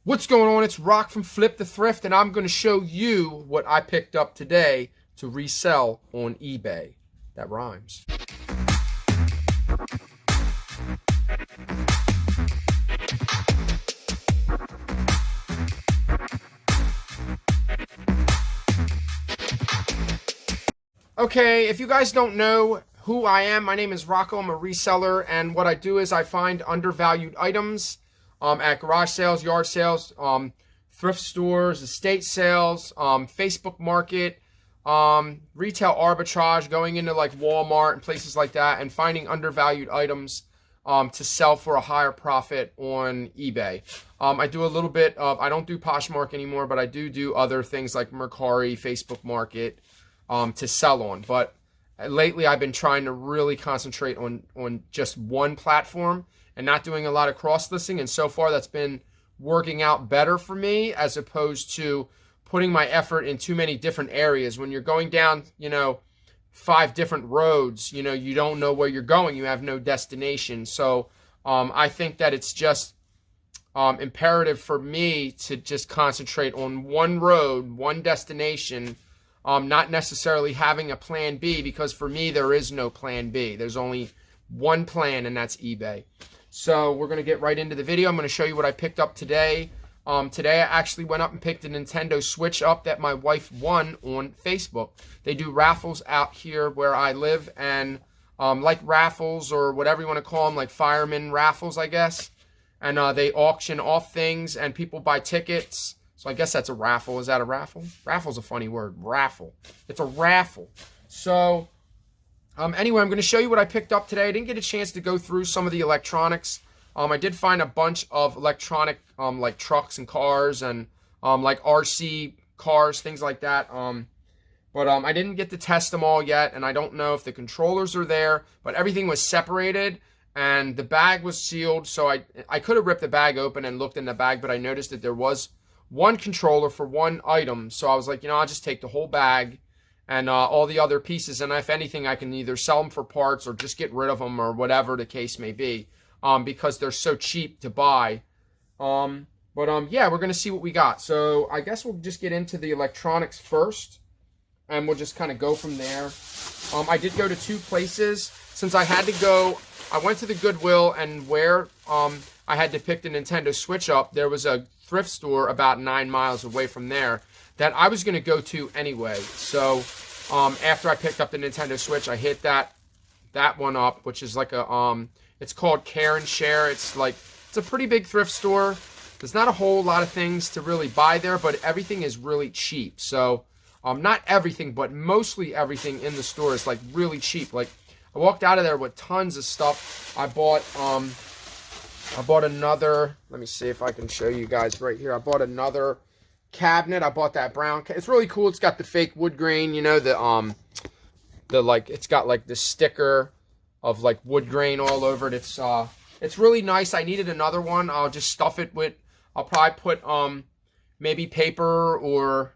What's going on? It's Rock from Flip the Thrift, and I'm going to show you what I picked up today to resell on eBay. That rhymes. Okay, if you guys don't know who I am, my name is Rocco. I'm a reseller, and what I do is I find undervalued items at garage sales, yard sales, thrift stores, estate sales, Facebook market, retail arbitrage, going into like Walmart and places like that, and finding undervalued items to sell for a higher profit on eBay. I do a little bit of, I don't do Poshmark anymore, but I do other things like Mercari, Facebook market to sell on. But lately I've been trying to really concentrate on just one platform and not doing a lot of cross-listing, and so far that's been working out better for me as opposed to putting my effort in too many different areas. When you're going down, 5 different roads, you don't know where you're going. You have no destination. So I think that it's just imperative for me to just concentrate on one road, one destination, not necessarily having a plan B, because for me there is no plan B. There's only one plan, and that's eBay. So we're going to get right into the video. I'm going to show you what I picked up today. Today I actually went up and picked a Nintendo Switch up that my wife won on Facebook. They do raffles out here where I live, and like raffles, or whatever you want to call them, like fireman raffles, I guess. And they auction off things, and people buy tickets. So I guess that's a raffle. Is that a raffle? Raffle's a funny word. Raffle. It's a raffle. So anyway, I'm going to show you what I picked up today. I didn't get a chance to go through some of the electronics. I did find a bunch of electronic, like trucks and cars, and like RC cars, things like that. But I didn't get to test them all yet, and I don't know if the controllers are there. But everything was separated, and the bag was sealed. So I could have ripped the bag open and looked in the bag, but I noticed that there was one controller for one item. So I was like, I'll just take the whole bag and all the other pieces, and if anything, I can either sell them for parts or just get rid of them, or whatever the case may be, because they're so cheap to buy. Yeah, we're going to see what we got. So I guess we'll just get into the electronics first, and we'll just kind of go from there. I did go to 2 places. Since I had to go, I went to the Goodwill, and where I had to pick the Nintendo Switch up, there was a thrift store about 9 miles away from there that I was going to go to anyway. So after I picked up the Nintendo Switch, I hit that one up, which is like a it's called Care and Share. It's a pretty big thrift store. There's not a whole lot of things to really buy there, but everything is really cheap. So not everything, but mostly everything in the store is like really cheap. Like I walked out of there with tons of stuff. I bought another, let me see if I can show you guys right here. I bought another cabinet. I bought that brown. It's really cool. It's got the fake wood grain, the like, it's got like the sticker of like wood grain all over it. It's really nice. I needed another one. I'll just stuff it with, I'll probably put maybe paper or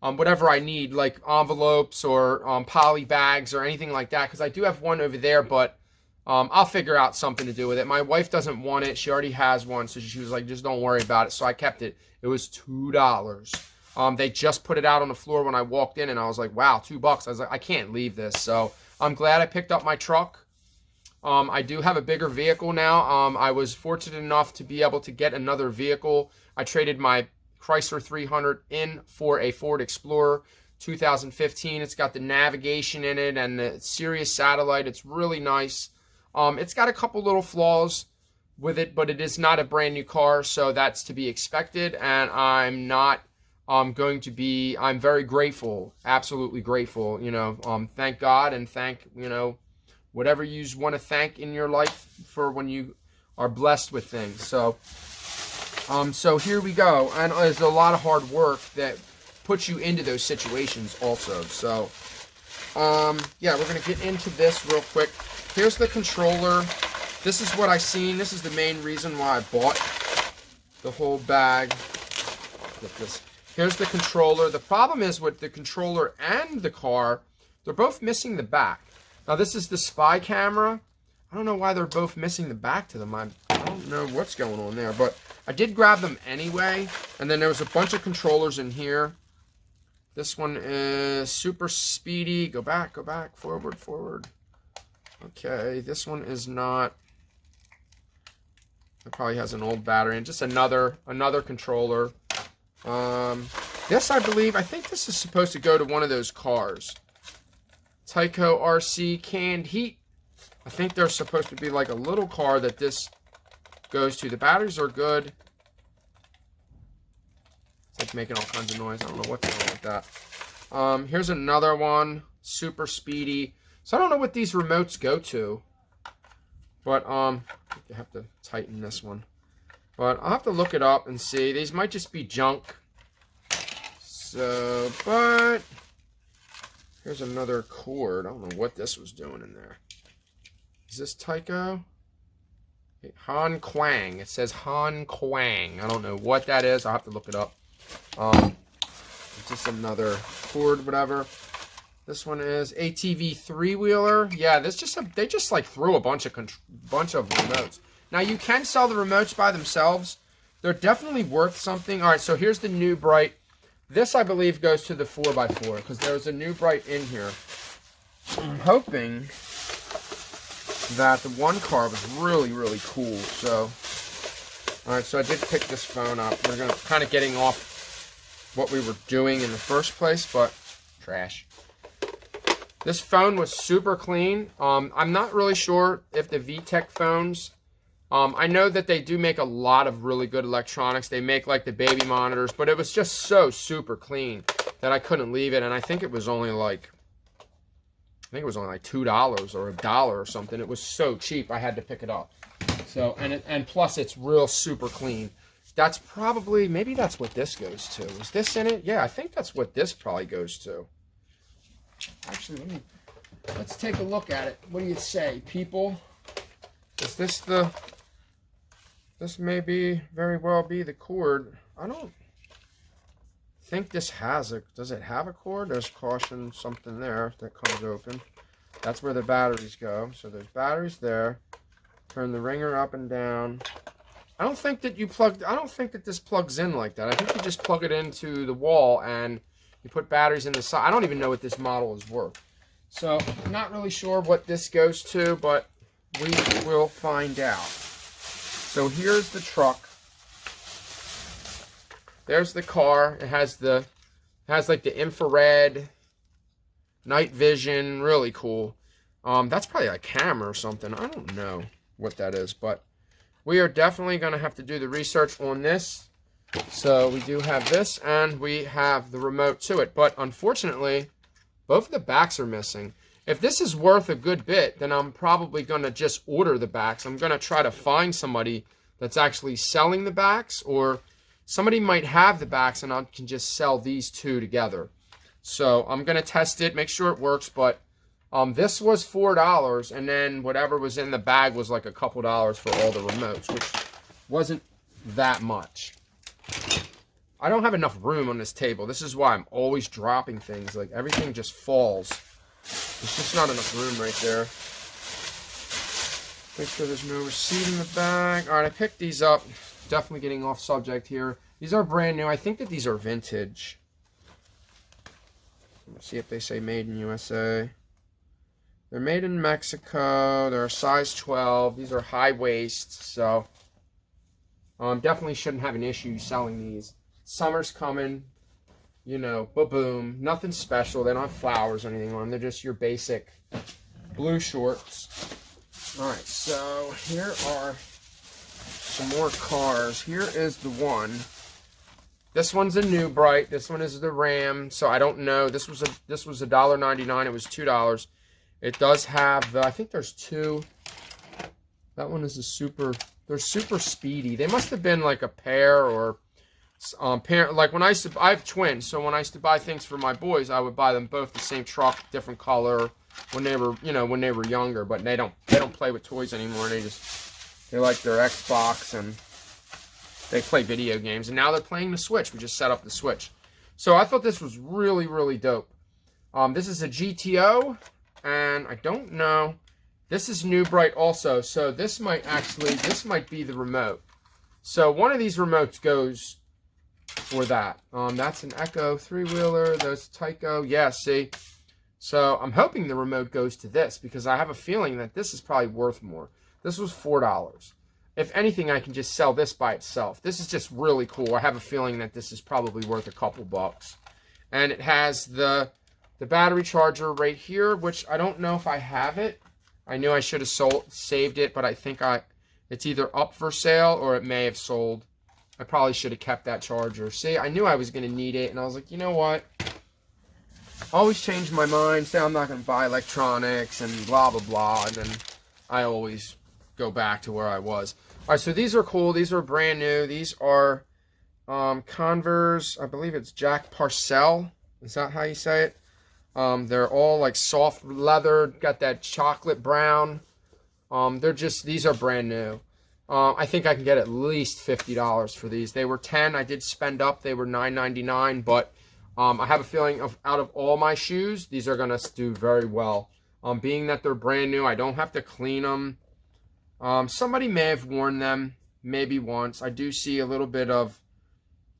whatever I need, like envelopes or poly bags or anything like that, because I do have one over there, but I'll figure out something to do with it. My wife doesn't want it. She already has one, so she was like, just don't worry about it. So I kept it. It was $2. They just put it out on the floor when I walked in, and I was like, wow, $2. I was like, I can't leave this. So I'm glad I picked up my truck. I do have a bigger vehicle now. I was fortunate enough to be able to get another vehicle. I traded my Chrysler 300 in for a Ford Explorer 2015. It's got the navigation in it and the Sirius satellite. It's really nice. It's got a couple little flaws with it, but it is not a brand new car, so that's to be expected. And I'm not I'm very grateful, absolutely grateful. Thank God, and thank whatever you want to thank in your life for when you are blessed with things. So here we go. And there's a lot of hard work that puts you into those situations also. So yeah, we're gonna get into this real quick. Here's the controller. This is what I seen. This is the main reason why I bought the whole bag. Get this. Here's the controller. The problem is with the controller and the car, they're both missing the back. Now this is the spy camera. I don't know why they're both missing the back to them. I don't know what's going on there, but I did grab them anyway. And then there was a bunch of controllers in here. This one is super speedy. Go back, forward, forward. Okay, this one is not. It probably has an old battery and just another controller. This, I think this is supposed to go to one of those cars. Tyco RC canned heat. I think there's supposed to be like a little car that this goes to. The batteries are good. It's like making all kinds of noise. I don't know what's wrong with that. Here's another one. Super speedy. So I don't know what these remotes go to. But, you have to tighten this one. But I'll have to look it up and see. These might just be junk. So, but here's another cord. I don't know what this was doing in there. Is this Tyco? Han Quang. It says Han Quang. I don't know what that is. I'll have to look it up. Just another cord, whatever. This one is ATV 3-wheeler. Yeah, they just like threw a bunch of remotes. Now you can sell the remotes by themselves. They're definitely worth something. All right, so here's the new Bright. This I believe goes to the 4x4 because there's a new Bright in here. I'm hoping that the one car was really, really cool. So, all right, so I did pick this phone up. We're gonna kind of getting off what we were doing in the first place, but trash. This phone was super clean. I'm not really sure if the VTech phones, I know that they do make a lot of really good electronics. They make like the baby monitors, but it was just so super clean that I couldn't leave it. And I think it was only like, $2 or $1 or something. It was so cheap, I had to pick it up. So, and plus it's real super clean. That's probably, maybe that's what this goes to. Is this in it? Yeah, I think that's what this probably goes to. Actually, let's take a look at it. What do you say, people? Is this this may very well be the cord. I don't think this has does it have a cord? There's caution, something there that comes open. That's where the batteries go. So there's batteries there. Turn the ringer up and down. I don't think that this plugs in like that. I think you just plug it into the wall and you put batteries in the side. I don't even know what this model is worth. So, I'm not really sure what this goes to, but we will find out. So, here's the truck. There's the car. It has like the infrared, night vision, really cool. That's probably a camera or something. I don't know what that is, but we are definitely going to have to do the research on this. So we do have this, and we have the remote to it. But unfortunately, both of the backs are missing. If this is worth a good bit, then I'm probably going to just order the backs. I'm going to try to find somebody that's actually selling the backs, or somebody might have the backs, and I can just sell these two together. So I'm going to test it, make sure it works. But this was $4, and then whatever was in the bag was like a couple dollars for all the remotes, which wasn't that much. I don't have enough room on this table. This is why I'm always dropping things. Like, everything just falls. There's just not enough room right there. Make sure there's no receipt in the bag. All right, I picked these up. Definitely getting off subject here. These are brand new. I think that these are vintage. Let's see if they say made in USA. They're made in Mexico. They're a size 12. These are high waist, so definitely shouldn't have an issue selling these. Summer's coming, you know, ba-boom. Nothing special. They don't have flowers or anything on them. They're just your basic blue shorts. All right, so here are some more cars. Here is the one. This one's a new Bright. This one is the Ram. So I don't know. This was $1.99. It was $2. It does have the, I think there's two. That one is a super. They're super speedy. They must have been like a pair or parent. Like when I have twins, so when I used to buy things for my boys, I would buy them both the same truck, different color. When they were, when they were younger, but they don't play with toys anymore. They like their Xbox and they play video games. And now they're playing the Switch. We just set up the Switch. So I thought this was really, really dope. This is a GTO, and I don't know. This is new Bright also, so this might be the remote. So one of these remotes goes for that. That's an Echo 3-wheeler. Those Tyco. Yeah, see? So I'm hoping the remote goes to this because I have a feeling that this is probably worth more. This was $4. If anything, I can just sell this by itself. This is just really cool. I have a feeling that this is probably worth a couple bucks. And it has the battery charger right here, which I don't know if I have it. I knew I should have saved it, but I think it's either up for sale or it may have sold. I probably should have kept that charger. See, I knew I was going to need it, and I was like, you know what? Always change my mind, say I'm not going to buy electronics and blah, blah, blah, and then I always go back to where I was. All right, so these are cool. These are brand new. These are Converse. I believe it's Jack Parcel. Is that how you say it? They're all like soft leather, got that chocolate brown. These are brand new. I think I can get at least $50 for these. They were $10. I did spend up. They were $9.99, but I have a feeling out of all my shoes, these are going to do very well. Being that they're brand new, I don't have to clean them. Somebody may have worn them maybe once. I do see a little bit of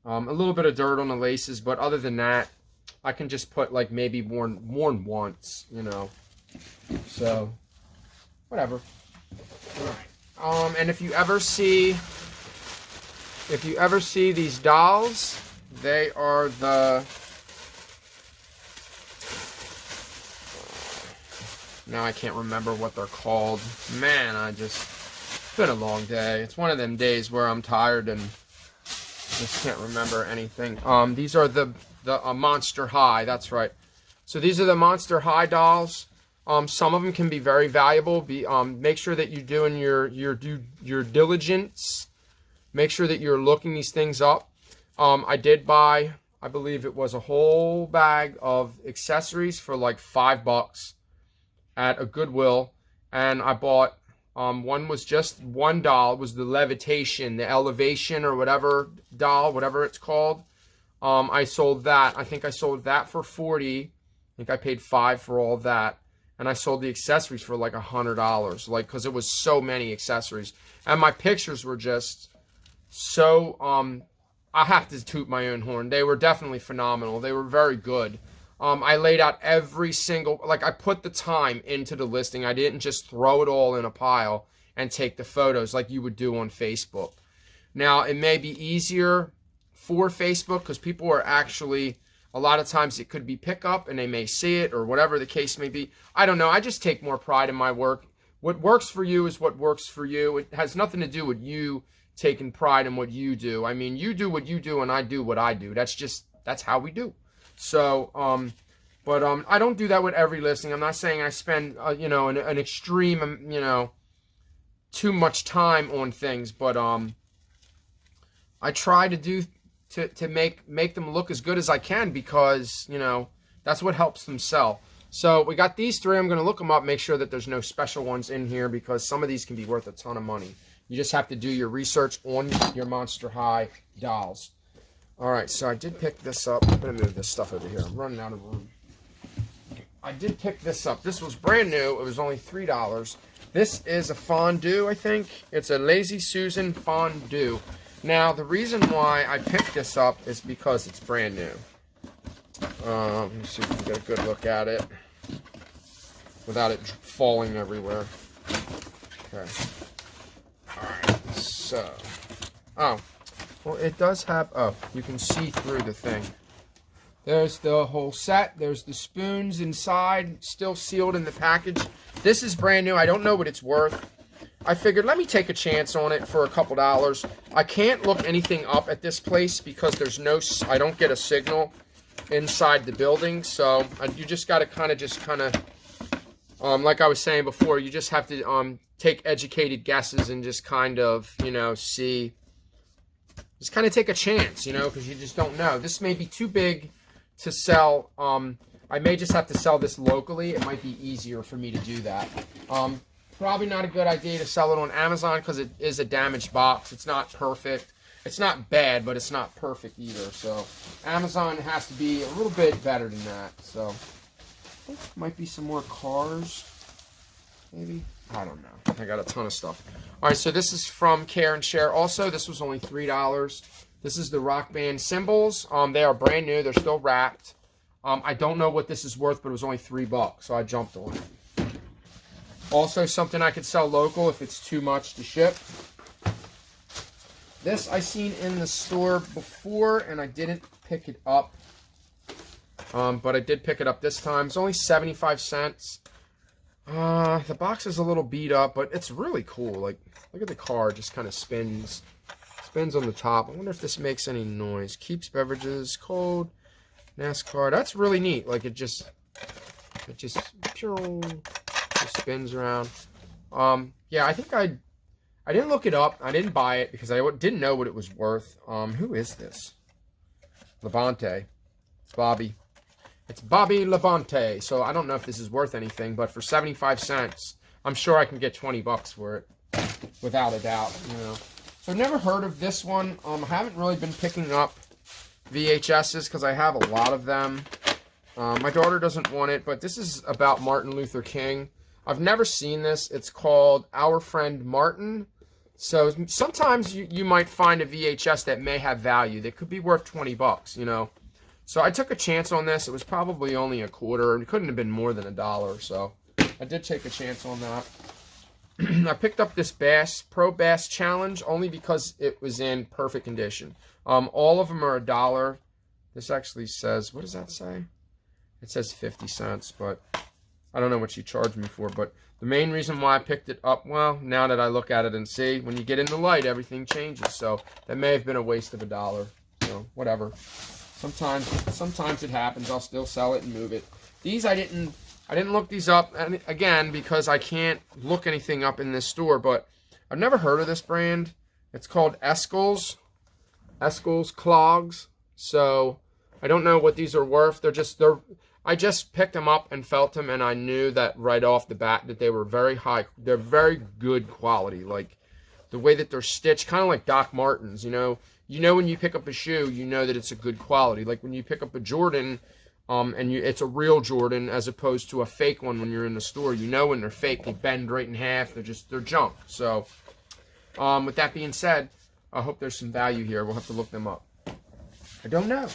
dirt on the laces, but other than that, I can just put like maybe worn once, you know. So whatever. All right. And if you ever see these dolls, they are the now I can't remember what they're called. Man, it's been a long day. It's one of them days where I'm tired and just can't remember anything. These are the Monster High. That's right. So these are the Monster High dolls. Some of them can be very valuable. Make sure that you're doing your diligence. Make sure that you're looking these things up. I did buy, I believe it was a whole bag of accessories for like $5 at a Goodwill, and I bought one was just one doll. It was the levitation, the elevation, or whatever doll, whatever it's called. I sold that. I think I sold that for $40. I think I paid $5 for all of that. And I sold the accessories for like $100, like, because it was so many accessories. And my pictures were just so, I have to toot my own horn. They were definitely phenomenal. They were very good. I laid out every single, like, I put the time into the listing. I didn't just throw it all in a pile and take the photos like you would do on Facebook. Now, it may be easier for Facebook because people are actually, a lot of times it could be pickup and they may see it or whatever the case may be. I don't know. I just take more pride in my work. What works for you is what works for you. It has nothing to do with you taking pride in what you do. I mean, you do what you do and I do what I do. That's how we do. So, I don't do that with every listing. I'm not saying I spend, an extreme, too much time on things, but I try to do to make them look as good as I can because, that's what helps them sell. So we got these three. I'm going to look them up, make sure that there's no special ones in here because some of these can be worth a ton of money. You just have to do your research on your Monster High dolls. All right, so I did pick this up. I'm going to move this stuff over here. I'm running out of room. I did pick this up. This was brand new. It was only $3. This is a fondue, I think. It's a Lazy Susan fondue. Now, the reason why I picked this up is because it's brand new. Let me see if we can get a good look at it without it falling everywhere. Okay. All right, so. Oh. Well, it does have, you can see through the thing. There's the whole set. There's the spoons inside, still sealed in the package. This is brand new. I don't know what it's worth. I figured, let me take a chance on it for a couple dollars. I can't look anything up at this place because there's I don't get a signal inside the building. So you just got to kind of, like I was saying before, you just have to take educated guesses and just kind of, see. Just kind of take a chance, because you just don't know. This may be too big to sell. I may just have to sell this locally. It might be easier for me to do that. Probably not a good idea to sell it on Amazon because it is a damaged box. It's not perfect. It's not bad, but it's not perfect either. So Amazon has to be a little bit better than that. So might be some more cars, maybe. I don't know. I got a ton of stuff. All right, so this is from Care and Share. Also, this was only $3. This is the Rock Band cymbals. They are brand new. They're still wrapped. I don't know what this is worth, but it was only $3, so I jumped on it. Also, something I could sell local if it's too much to ship. This I seen in the store before, and I didn't pick it up. But I did pick it up this time. It's only 75 cents. The box is a little beat up, but it's really cool. Like, look at the car, just kind of spins on the top. I wonder if this makes any noise. Keeps beverages cold. NASCAR. That's really neat. Like, it just spins around. Yeah, I think I didn't look it up. I didn't buy it because I didn't know what it was worth. Who is this? Levante. It's Bobby. It's Bobby Levante. So I don't know if this is worth anything, but for 75 cents, I'm sure I can get 20 bucks for it, without a doubt. You know. So I've never heard of this one. I haven't really been picking up VHSs because I have a lot of them. My daughter doesn't want it, but this is about Martin Luther King. I've never seen this. It's called Our Friend Martin. So sometimes you might find a VHS that may have value. That could be worth 20 bucks, you know. So I took a chance on this. It was probably only a quarter. It couldn't have been more than $1. So I did take a chance on that. I picked up this Pro Bass Challenge only because it was in perfect condition. All of them are $1. This actually says, what does that say? It says 50 cents, but I don't know what she charged me for. But the main reason why I picked it up, well, now that I look at it and see, when you get in the light, everything changes. So that may have been a waste of $1. So whatever. Sometimes it happens. I'll still sell it and move it. These I didn't look these up, and again, because I can't look anything up in this store, but I've never heard of this brand. It's called Eskel's Clogs. So I don't know what these are worth. I just picked them up and felt them, and I knew that right off the bat that they were very high. They're very good quality. Like the way that they're stitched, kind of like Doc Martens, you know. You know when you pick up a shoe, you know that it's a good quality. Like when you pick up a Jordan, it's a real Jordan as opposed to a fake one when you're in the store. You know when they're fake, they bend right in half. They're junk. So, with that being said, I hope there's some value here. We'll have to look them up. I don't know.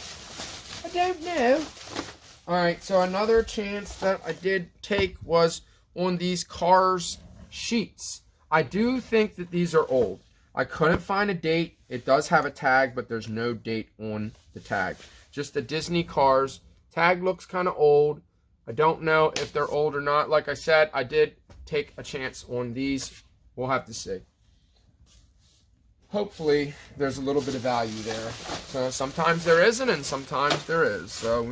All right, so another chance that I did take was on these Cars sheets. I do think that these are old. I couldn't find a date. It does have a tag, but there's no date on the tag. Just the Disney Cars. Tag looks kind of old. I don't know if they're old or not. Like I said, I did take a chance on these. We'll have to see. Hopefully, there's a little bit of value there. So sometimes there isn't, and sometimes there is. So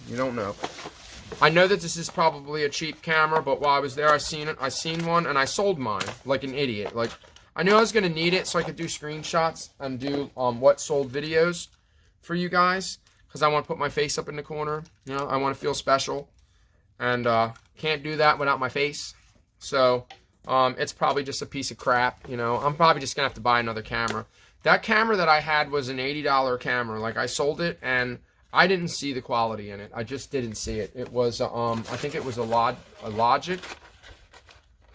you don't know. I know that this is probably a cheap camera, but while I was there, I seen one, and I sold mine like an idiot. Like, I knew I was going to need it so I could do screenshots and do what sold videos for you guys. Because I want to put my face up in the corner. You know, I want to feel special. And can't do that without my face. So it's probably just a piece of crap. You know, I'm probably just going to have to buy another camera. That camera that I had was an $80 camera. Like, I sold it and I didn't see the quality in it. I just didn't see it. It was, I think it was a Logic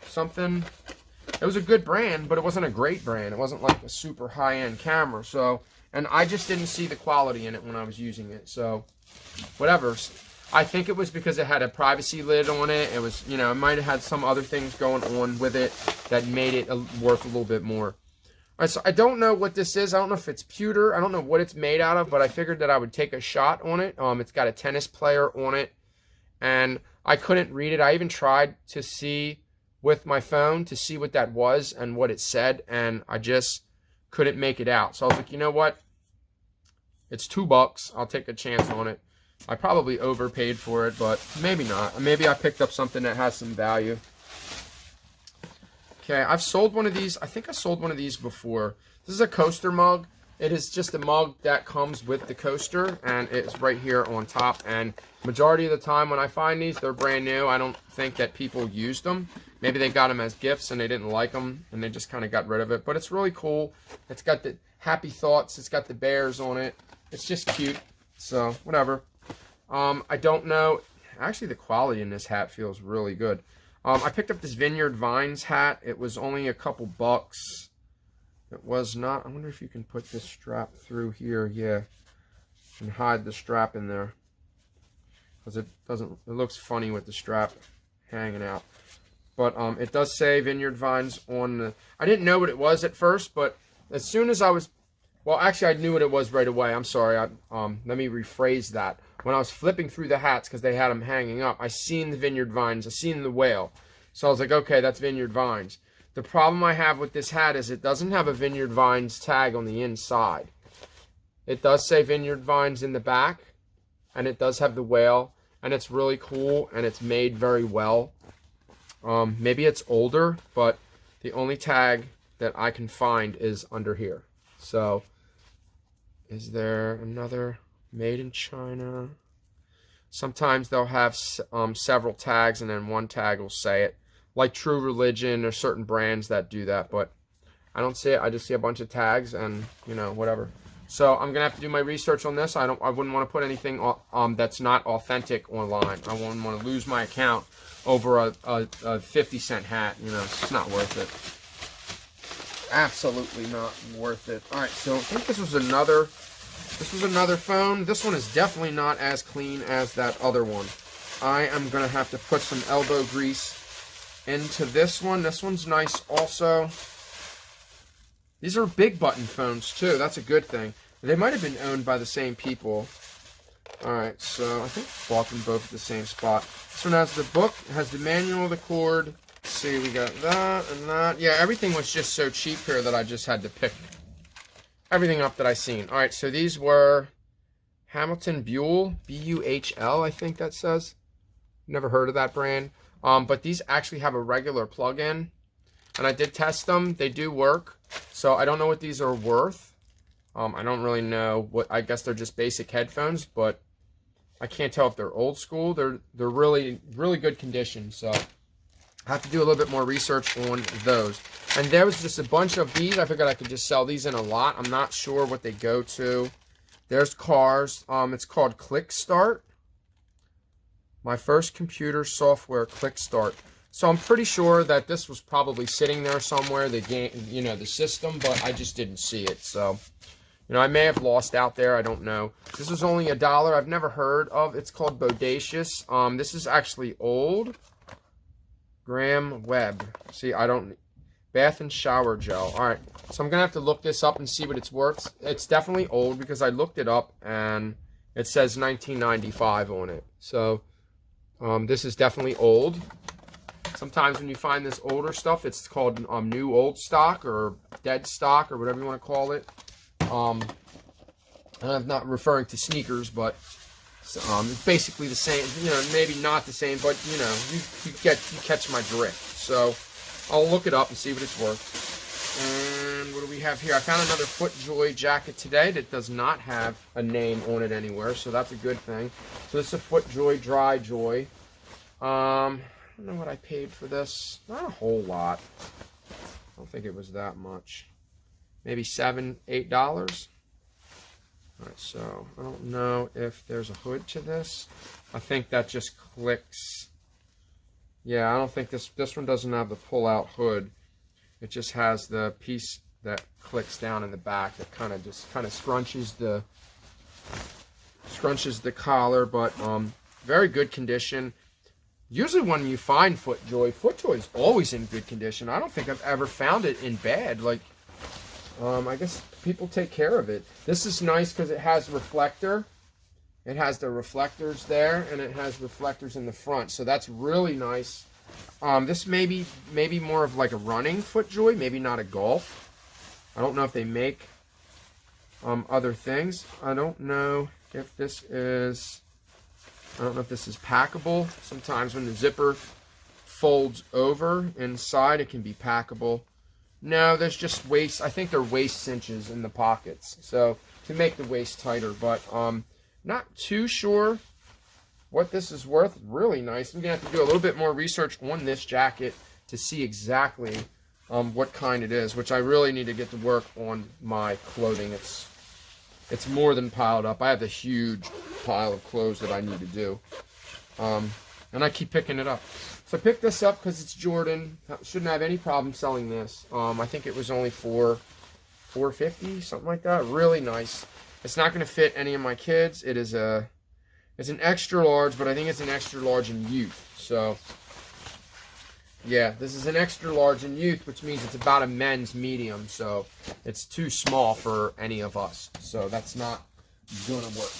something. It was a good brand, but it wasn't a great brand. It wasn't like a super high-end camera. So, and I just didn't see the quality in it when I was using it. So, whatever. I think it was because it had a privacy lid on it. It was, you know, it might have had some other things going on with it that made it worth a little bit more. All right, so I don't know what this is. I don't know if it's pewter. I don't know what it's made out of, but I figured that I would take a shot on it. It's got a tennis player on it, and I couldn't read it. I even tried to see with my phone to see what that was and what it said, and I just couldn't make it out. So I was like, you know what? It's $2. I'll take a chance on it. I probably overpaid for it, but maybe not. Maybe I picked up something that has some value. Okay, I've sold one of these. I think I sold one of these before. This is a coaster mug. It is just a mug that comes with the coaster, and it's right here on top. And majority of the time when I find these, they're brand new. I don't think that people used them. Maybe they got them as gifts and they didn't like them, and they just kind of got rid of it. But it's really cool. It's got the Happy Thoughts. It's got the bears on it. It's just cute. So, whatever. I don't know. Actually, the quality in this hat feels really good. I picked up this Vineyard Vines hat. It was only a couple bucks. It was not. I wonder if you can put this strap through here. Yeah, you can hide the strap in there because it doesn't. It looks funny with the strap hanging out. But it does say Vineyard Vines on the. I didn't know what it was at first, but as soon as I was, well, actually I knew what it was right away. I'm sorry. Let me rephrase that. When I was flipping through the hats because they had them hanging up, I seen the Vineyard Vines. I seen the whale, so I was like, okay, that's Vineyard Vines. The problem I have with this hat is it doesn't have a Vineyard Vines tag on the inside. It does say Vineyard Vines in the back, and it does have the whale, and it's really cool, and it's made very well. Maybe it's older, but the only tag that I can find is under here. So, is there another made in China? Sometimes they'll have several tags, and then one tag will say it. Like True Religion or certain brands that do that, but I don't see it. I just see a bunch of tags and, you know, whatever. So I'm gonna have to do my research on this. I wouldn't want to put anything that's not authentic online. I wouldn't want to lose my account over a 50-cent hat. You know, it's not worth it. Absolutely not worth it. All right, so I think this was another phone. This one is definitely not as clean as that other one. I am gonna have to put some elbow grease into this one. This one's nice also. These are big button phones too. That's a good thing. They might have been owned by the same people. Alright, so I think I bought them both at the same spot. This one has the book, has the manual, the cord. Let's see, we got that and that. Yeah, everything was just so cheap here that I just had to pick everything up that I seen. Alright, so these were Hamilton Buell, B-U-H-L, I think that says. Never heard of that brand. But these actually have a regular plug-in, and I did test them. They do work, so I don't know what these are worth. I don't really know what. I guess they're just basic headphones, but I can't tell if they're old school. They're really good condition, so I have to do a little bit more research on those. And there was just a bunch of these. I figured I could just sell these in a lot. I'm not sure what they go to. There's cars. It's called Click Start. My first computer software, Click Start. So I'm pretty sure that this was probably sitting there somewhere, the game, you know, the system, but I just didn't see it. So, you know, I may have lost out there. I don't know. This was only $1. I've never heard of. It's called Bodacious. This is actually old. Graham Webb. See, I don't. Bath and shower gel. All right. So I'm gonna have to look this up and see what it's worth. It's definitely old because I looked it up and it says 1995 on it. So. This is definitely old. Sometimes when you find this older stuff, it's called new old stock or dead stock or whatever you want to call it. I'm not referring to sneakers, but it's basically the same. You know, maybe not the same, but you know, you catch my drift. So I'll look it up and see what it's worth. And what do we have here? I found another FootJoy jacket today that does not have a name on it anywhere, so that's a good thing. So this is a FootJoy Dry Joy. I don't know what I paid for this. Not a whole lot. I don't think it was that much. Maybe $7, $8. Alright, so I don't know if there's a hood to this. I think that just clicks. Yeah, I don't think this one doesn't have the pull-out hood. It just has the piece that clicks down in the back that kind of scrunches the collar, but very good condition. Usually when you find FootJoy is always in good condition. I don't think I've ever found it in bad. Like, I guess people take care of it. This is nice because it has reflector. It has the reflectors there, and it has reflectors in the front, so that's really nice. This may be more of like a running FootJoy, maybe not a golf. I don't know if they make other things. I don't know if this is packable. Sometimes when the zipper folds over inside, it can be packable. No, there's just waist. I think they're waist cinches in the pockets, so to make the waist tighter. But not too sure what this is worth. Really nice. I'm gonna have to do a little bit more research on this jacket to see exactly what kind it is, which I really need to get to work on my clothing. It's more than piled up. I have a huge pile of clothes that I need to do, and I keep picking it up. So I picked this up because it's Jordan. Shouldn't have any problem selling this. I think it was only $4.50, something like that. Really nice. It's not going to fit any of my kids. It is it's an extra large, but I think it's an extra large in youth. So yeah, this is an extra large in youth, which means it's about a men's medium. So it's too small for any of us. So that's not gonna work.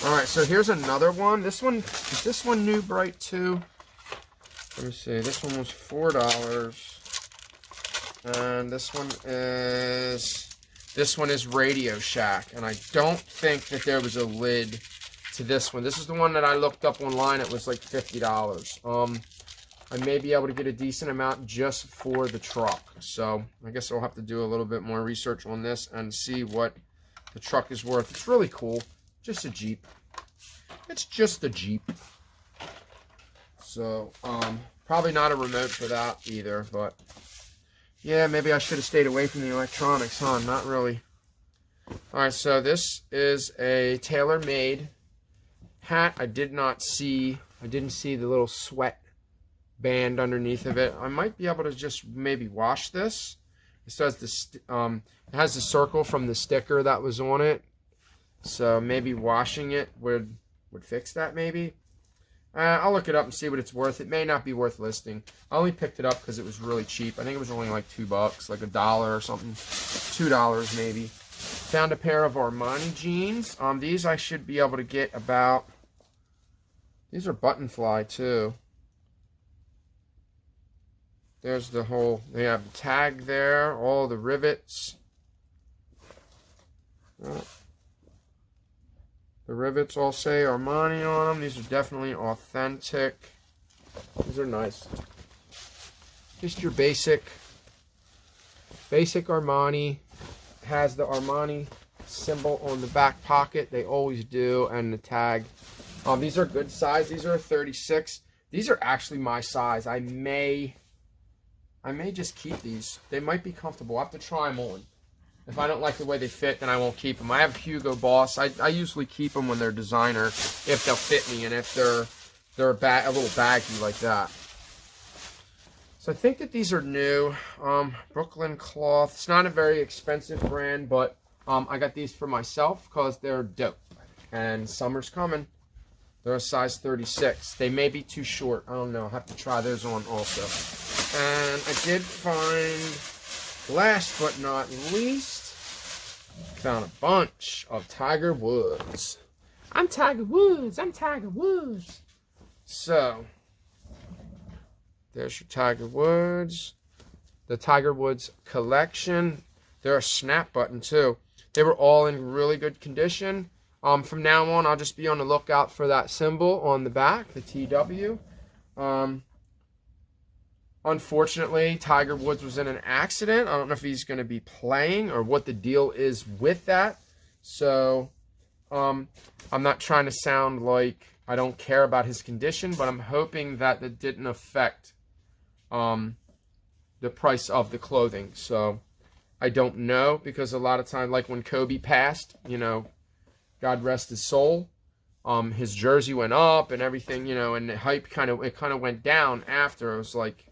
All right, so here's another one. This one, is this one new bright too? Let me see. This one was $4, and this one is Radio Shack, and I don't think that there was a lid to this one. This is the one that I looked up online. It was like $50. I may be able to get a decent amount just for the truck. So I guess I'll have to do a little bit more research on this and see what the truck is worth. It's really cool. Just a Jeep. It's just a Jeep. So probably not a remote for that either, but yeah, maybe I should have stayed away from the electronics, huh? Not really. All right, so this is a Tailor-Made hat. I didn't see the little sweat band underneath of it. I might be able to just maybe wash this. It says it has the circle from the sticker that was on it, so maybe washing it would fix that. Maybe I'll look it up and see what it's worth. It may not be worth listing. I only picked it up because it was really cheap. I think it was only like $2, like $1 or something, $2 maybe. Found a pair of Armani jeans. These I should be able to get about. These are button fly too. There's the whole, they have the tag there, all the rivets. The rivets all say Armani on them. These are definitely authentic. These are nice. Just your basic Armani. Has the Armani symbol on the back pocket. They always do, and the tag. These are good size. These are a 36. These are actually my size. I may just keep these. They might be comfortable. I'll have to try them on. If I don't like the way they fit, then I won't keep them. I have Hugo Boss. I usually keep them when they're designer, if they'll fit me, and if they're a little baggy like that. So I think that these are new. Brooklyn cloth. It's not a very expensive brand, but I got these for myself because they're dope. And summer's coming. They're a size 36. They may be too short. I don't know. I'll have to try those on also. And I did find, last but not least, found a bunch of Tiger Woods. I'm Tiger Woods. I'm Tiger Woods. So, there's your Tiger Woods. The Tiger Woods collection. They're a snap button too. They were all in really good condition. From now on, I'll just be on the lookout for that symbol on the back, the TW. Unfortunately, Tiger Woods was in an accident. I don't know if he's going to be playing or what the deal is with that. So, I'm not trying to sound like I don't care about his condition, but I'm hoping that it didn't affect the price of the clothing. So, I don't know, because a lot of times, like when Kobe passed, you know, God rest his soul, his jersey went up and everything, you know, and the hype kind of went down after. It was like,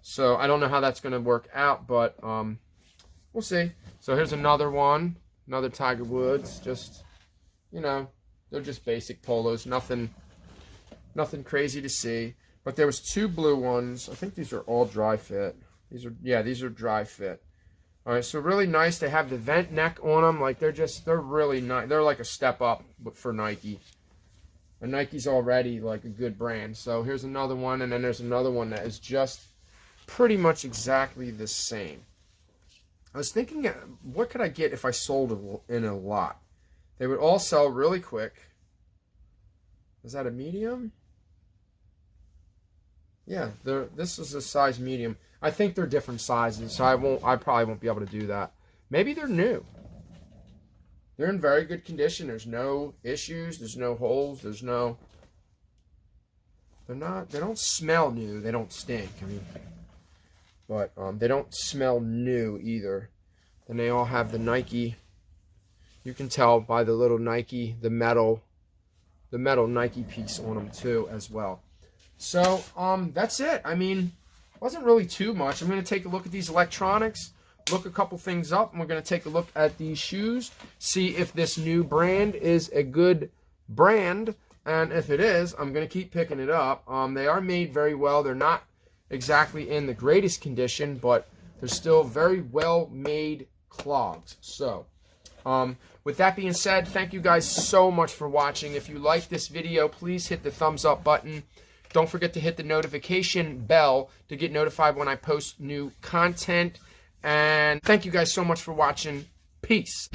so I don't know how that's going to work out, but we'll see. So here's another one, another Tiger Woods. Just, you know, they're just basic polos, nothing crazy to see. But there was two blue ones. I think these are all dry fit. These are dry fit. All right, so really nice. They have the vent neck on them. Like, they're really nice. They're like a step up for Nike. And Nike's already like a good brand. So here's another one, and then there's another one that is just pretty much exactly the same. I was thinking, what could I get if I sold in a lot? They would all sell really quick. Is that a medium? Yeah, this is a size medium. I think they're different sizes, so I probably won't be able to do that. Maybe they're new. They're in very good condition. There's no issues. There's no holes. They don't smell new. They don't stink. I mean, but they don't smell new either. And they all have the Nike. You can tell by the little Nike, the metal Nike piece on them too as well. So, that's it. I mean, wasn't really too much. I'm going to take a look at these electronics, look a couple things up, and we're going to take a look at these shoes, see if this new brand is a good brand, and if it is, I'm going to keep picking it up. They are made very well. They're not exactly in the greatest condition, but they're still very well made clogs. So, with that being said, thank you guys so much for watching. If you like this video, please hit the thumbs up button. Don't forget to hit the notification bell to get notified when I post new content. And thank you guys so much for watching. Peace.